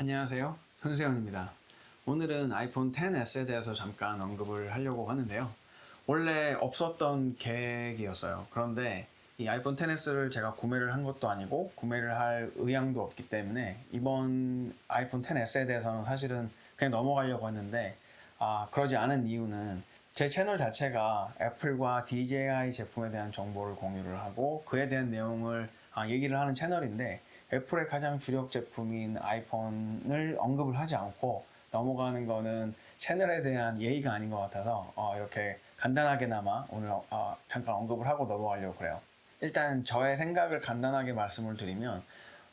안녕하세요. 손세영입니다. 오늘은 아이폰 XS에 대해서 잠깐 언급을 하려고 하는데요. 원래 없었던 계획이었어요. 그런데 이 아이폰 XS를 제가 구매를 한 것도 아니고 구매를 할 의향도 없기 때문에 이번 아이폰 XS에 대해서는 사실은 그냥 넘어가려고 했는데 그러지 않은 이유는 제 채널 자체가 애플과 DJI 제품에 대한 정보를 공유를 하고 그에 대한 내용을 얘기를 하는 채널인데 애플의 가장 주력 제품인 아이폰을 언급을 하지 않고 넘어가는 거는 채널에 대한 예의가 아닌 것 같아서 이렇게 간단하게나마 오늘 잠깐 언급을 하고 넘어가려고 그래요. 일단 저의 생각을 간단하게 말씀을 드리면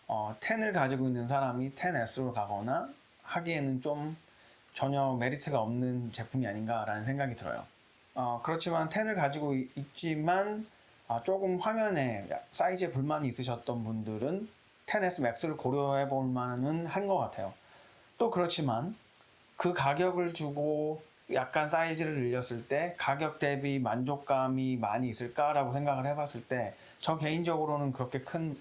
10을 가지고 있는 사람이 10S로 가거나 하기에는 좀 전혀 메리트가 없는 제품이 아닌가라는 생각이 들어요. 그렇지만 10을 가지고 있지만 조금 화면에 사이즈에 불만이 있으셨던 분들은 10S Max를 고려해 볼 만은 한 것 같아요. 또 그렇지만 그 가격을 주고 약간 사이즈를 늘렸을 때 가격 대비 만족감이 많이 있을까라고 생각을 해봤을 때 저 개인적으로는 그렇게 큰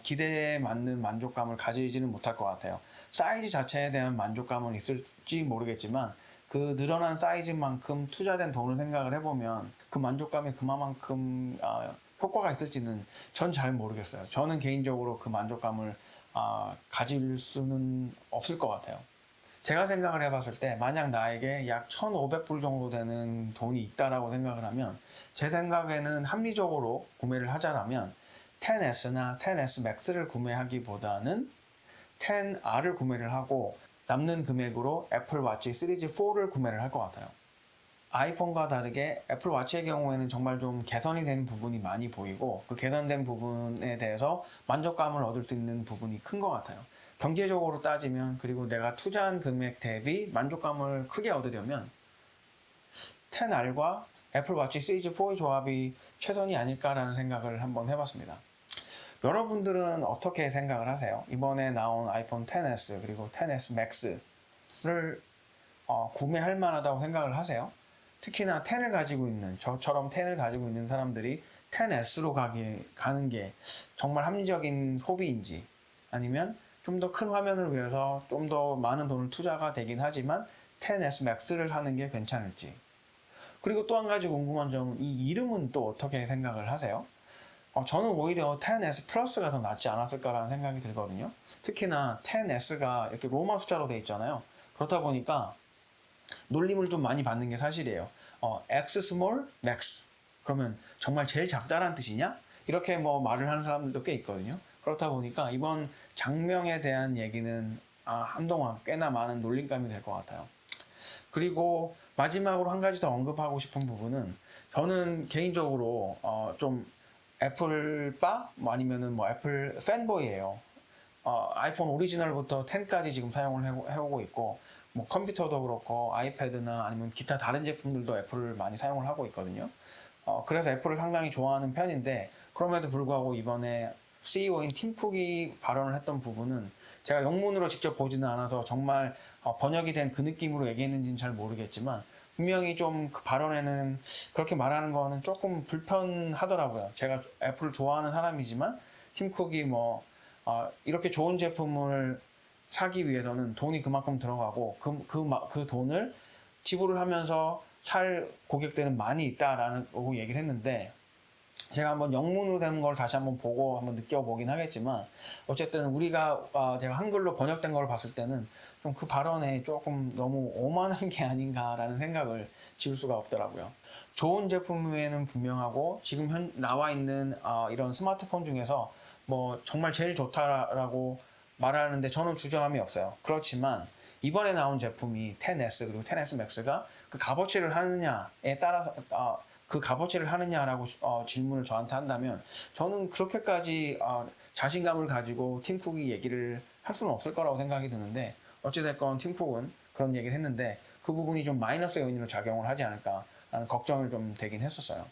기대에 맞는 만족감을 가지지는 못할 것 같아요. 사이즈 자체에 대한 만족감은 있을지 모르겠지만 그 늘어난 사이즈만큼 투자된 돈을 생각을 해보면 그 만족감이 그만큼 효과가 있을지는 전 잘 모르겠어요. 저는 개인적으로 그 만족감을 가질 수는 없을 것 같아요. 제가 생각을 해봤을 때 만약 나에게 약 1,500불 정도 되는 돈이 있다라고 생각을 하면 제 생각에는 합리적으로 구매를 하자라면 10S나 10S Max를 구매하기보다는 10R을 구매를 하고 남는 금액으로 애플 워치 시리즈 4를 구매를 할 것 같아요. 아이폰과 다르게 애플 워치의 경우에는 정말 좀 개선이 된 부분이 많이 보이고 그 개선된 부분에 대해서 만족감을 얻을 수 있는 부분이 큰 것 같아요. 경제적으로 따지면 그리고 내가 투자한 금액 대비 만족감을 크게 얻으려면 10R과 애플 워치 시리즈 4의 조합이 최선이 아닐까라는 생각을 한번 해봤습니다. 여러분들은 어떻게 생각을 하세요? 이번에 나온 아이폰 XS 그리고 XS Max를 구매할 만하다고 생각을 하세요? 특히나 10을 가지고 있는 저처럼 10을 가지고 있는 사람들이 10S로 가는 게 정말 합리적인 소비인지 아니면 좀 더 큰 화면을 위해서 좀 더 많은 돈을 투자가 되긴 하지만 10S Max를 하는 게 괜찮을지. 그리고 또 한 가지 궁금한 점은 이 이름은 또 어떻게 생각을 하세요? 저는 오히려 10S 플러스가 더 낫지 않았을까라는 생각이 들거든요. 특히나 10S가 이렇게 로마 숫자로 되어 있잖아요. 그렇다 보니까 놀림을 좀 많이 받는 게 사실이에요. X 스몰 Max. 그러면 정말 제일 작다란 뜻이냐? 이렇게 뭐 말을 하는 사람들도 꽤 있거든요. 그렇다 보니까 이번 장명에 대한 얘기는 한동안 꽤나 많은 놀림감이 될 것 같아요. 그리고 마지막으로 한 가지 더 언급하고 싶은 부분은 저는 개인적으로 좀 애플바 아니면은 뭐 애플 팬보이예요. 아이폰 오리지널부터 10까지 지금 사용을 해오고 있고 뭐 컴퓨터도 그렇고 아이패드나 아니면 기타 다른 제품들도 애플을 많이 사용을 하고 있거든요. 그래서 애플을 상당히 좋아하는 편인데 그럼에도 불구하고 이번에 CEO인 팀 쿡이 발언을 했던 부분은 제가 영문으로 직접 보지는 않아서 정말 번역이 된 그 느낌으로 얘기했는지는 잘 모르겠지만 분명히 좀 그 발언에는 그렇게 말하는 거는 조금 불편하더라고요. 제가 애플을 좋아하는 사람이지만 팀 쿡이 뭐 이렇게 좋은 제품을 사기 위해서는 돈이 그만큼 들어가고 그 돈을 지불을 하면서 살 고객들은 많이 있다라고 얘기를 했는데 제가 한번 영문으로 된 걸 다시 한번 보고 한번 느껴보긴 하겠지만 어쨌든 우리가 제가 한글로 번역된 걸 봤을 때는 좀 그 발언에 조금 너무 오만한 게 아닌가라는 생각을 지울 수가 없더라고요. 좋은 제품에는 분명하고 지금 나와 있는 이런 스마트폰 중에서 뭐 정말 제일 좋다라고 말하는데 저는 주저함이 없어요. 그렇지만 이번에 나온 제품이 10S 그리고 10S Max가 그 값어치를 하느냐에 따라서 그 값어치를 하느냐라고 질문을 저한테 한다면 저는 그렇게까지 자신감을 가지고 팀쿡이 얘기를 할 수는 없을 거라고 생각이 드는데 어찌됐건 팀쿡은 그런 얘기를 했는데 그 부분이 좀 마이너스 요인으로 작용을 하지 않을까라는 걱정을 좀 되긴 했었어요.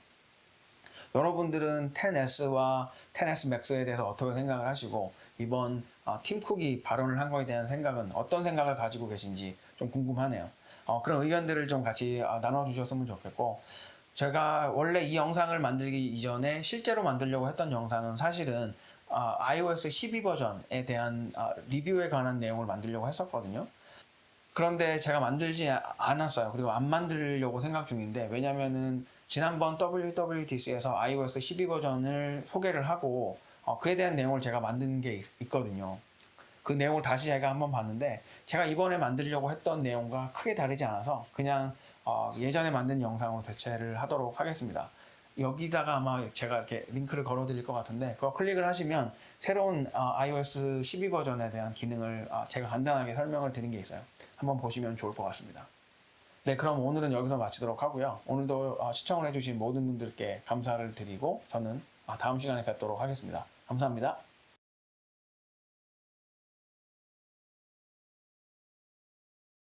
여러분들은 10S와 10S Max에 대해서 어떻게 생각을 하시고 이번 팀쿡이 발언을 한 거에 대한 생각은 어떤 생각을 가지고 계신지 좀 궁금하네요. 그런 의견들을 좀 같이 나눠주셨으면 좋겠고 제가 원래 이 영상을 만들기 이전에 실제로 만들려고 했던 영상은 사실은 iOS 12 버전에 대한 리뷰에 관한 내용을 만들려고 했었거든요. 그런데 제가 만들지 않았어요. 그리고 안 만들려고 생각 중인데, 왜냐면은 지난번 WWDC에서 iOS 12 버전을 소개를 하고 그에 대한 내용을 제가 만든 게 있거든요. 그 내용을 다시 제가 한번 봤는데, 제가 이번에 만들려고 했던 내용과 크게 다르지 않아서 그냥 예전에 만든 영상으로 대체를 하도록 하겠습니다. 여기다가 아마 제가 이렇게 링크를 걸어 드릴 것 같은데, 그거 클릭을 하시면 새로운 iOS 12 버전에 대한 기능을 제가 간단하게 설명을 드린 게 있어요. 한번 보시면 좋을 것 같습니다. 네, 그럼 오늘은 여기서 마치도록 하고요. 오늘도 시청을 해주신 모든 분들께 감사를 드리고 저는 다음 시간에 뵙도록 하겠습니다. 감사합니다.